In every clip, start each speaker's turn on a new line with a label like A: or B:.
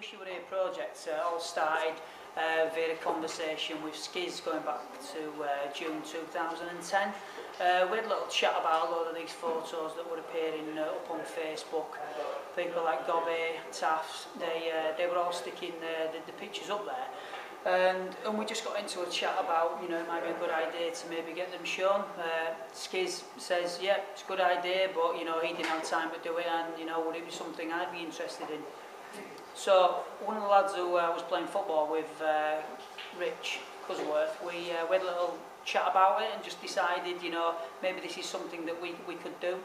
A: Wish You Were Here project all started via a conversation with Skiz going back to June 2010. We had a little chat about a lot of these photos that were appearing up on Facebook. People like Gobby, Taft, they were all sticking the pictures up there. And we just got into a chat about, you know, it might be a good idea to maybe get them shown. Skiz says, yeah, it's a good idea, but, you know, he didn't have time to do it, and, you know, would it be something I'd be interested in? So, one of the lads who was playing football with, Rich Cusworth, we had a little chat about it and just decided, you know, maybe this is something that we could do.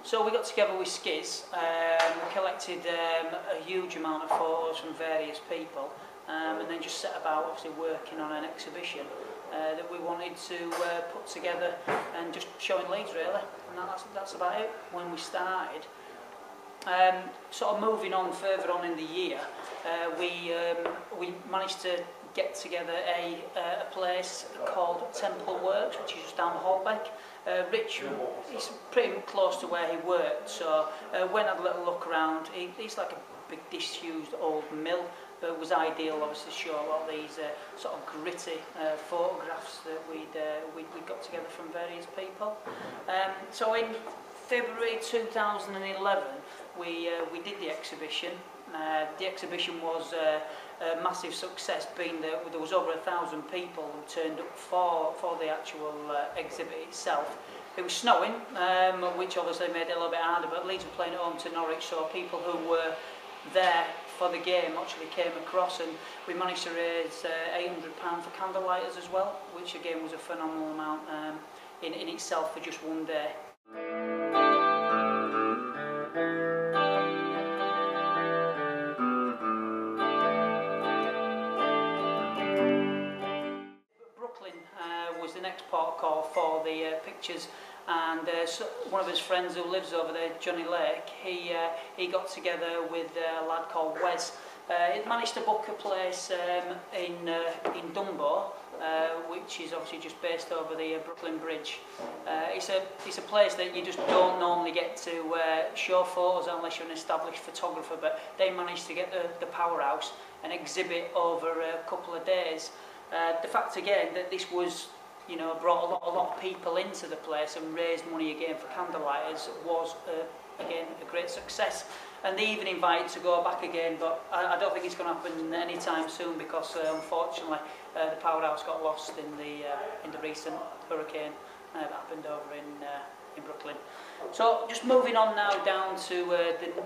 A: So we got together with Skiz, we collected a huge amount of photos from various people, and then just set about obviously working on an exhibition that we wanted to put together and just showing Leeds really, and that's about it when we started. Sort of moving on further on in the year, we managed to get together a place called Temple Works, which is just down the Hallbeck. Rich is pretty close to where he worked, so went had a little look around. He's like a big disused old mill, but it was ideal obviously to show a lot of these sort of gritty photographs that we'd got together from various people. So in February 2011 we did the exhibition. The exhibition was a massive success, being that there was over 1,000 people who turned up for the actual exhibit itself. It was snowing, which obviously made it a little bit harder, but Leeds were playing at home to Norwich, so people who were there for the game actually came across, and we managed to raise £800 for candlelighters as well, which again was a phenomenal amount in itself for just one day. Was the next port of call for the pictures, and so one of his friends who lives over there, Johnny Lake, he got together with a lad called Wes. He managed to book a place in Dumbo, which is obviously just based over the Brooklyn Bridge. It's a place that you just don't normally get to show photos unless you're an established photographer, but they managed to get the powerhouse and exhibit over a couple of days. The fact again that this was, you know, brought a lot of people into the place and raised money again for candlelighters was again a great success, and they even invited to go back again, but I don't think it's going to happen anytime soon because unfortunately the powerhouse got lost in the recent hurricane that happened over in Brooklyn. So just moving on now down to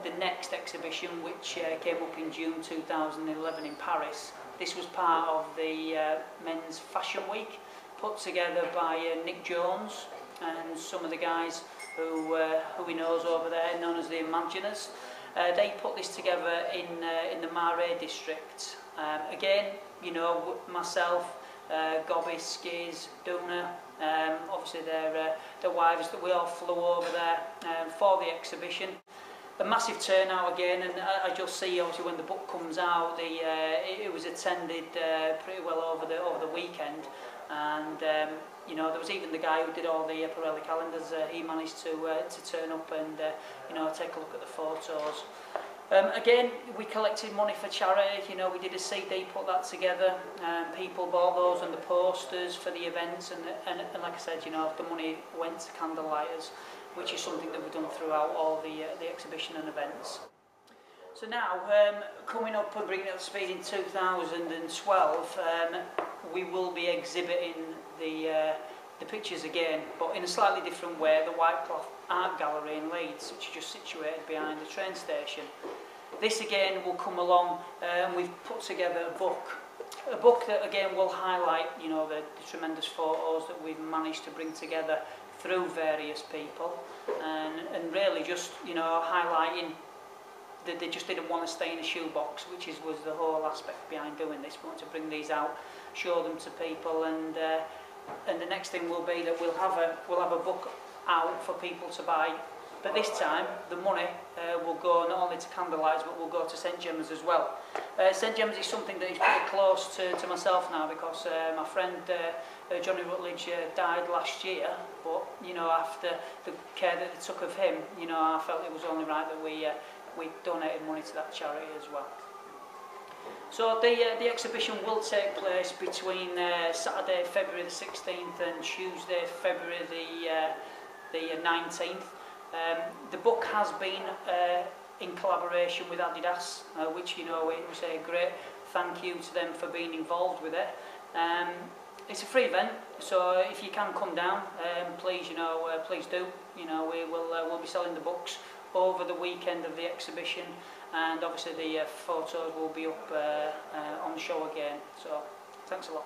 A: the next exhibition, which came up in June 2011 in Paris. This was part of the Men's Fashion Week, put together by Nick Jones and some of the guys who he knows over there, known as the Imaginers. They put this together in the Marais district. Again, you know, myself, Gobby, Skiz, Duna, obviously their wives, that we all flew over there for the exhibition. A massive turnout again, and I just see obviously when the book comes out, it was attended pretty well over the weekend, and you know, there was even the guy who did all the Pirelli calendars. He managed to turn up and you know, take a look at the photos. Again, we collected money for charity. You know, we did a CD, put that together. People bought those and the posters for the events, and like I said, you know, the money went to candlelighters, which is something that we've done throughout all the exhibition and events. So now, coming up and bringing it up to speed in 2012, we will be exhibiting the pictures again, but in a slightly different way, the White Cloth Art Gallery in Leeds, which is just situated behind the train station. This again will come along, and we've put together a book that again will highlight, you know, the tremendous photos that we've managed to bring together through various people, and really just, you know, highlighting that they just didn't want to stay in a shoebox, which was the whole aspect behind doing this. We want to bring these out, show them to people, and the next thing will be that we'll have a book out for people to buy. But this time, the money will go not only to candlelighters, but will go to St Gemma's as well. St Gemma's is something that is pretty close to myself now, because my friend Johnny Rutledge died last year, but you know, after the care that they took of him, you know, I felt it was only right that we donated money to that charity as well. So the exhibition will take place between Saturday, February the 16th and Tuesday, February the 19th. The book has been in collaboration with Adidas, which, you know, it was a great thank you to them for being involved with it. It's a free event, so if you can come down, please, you know, please do. You know, we'll be selling the books over the weekend of the exhibition, and obviously the photos will be up on show again. So thanks a lot.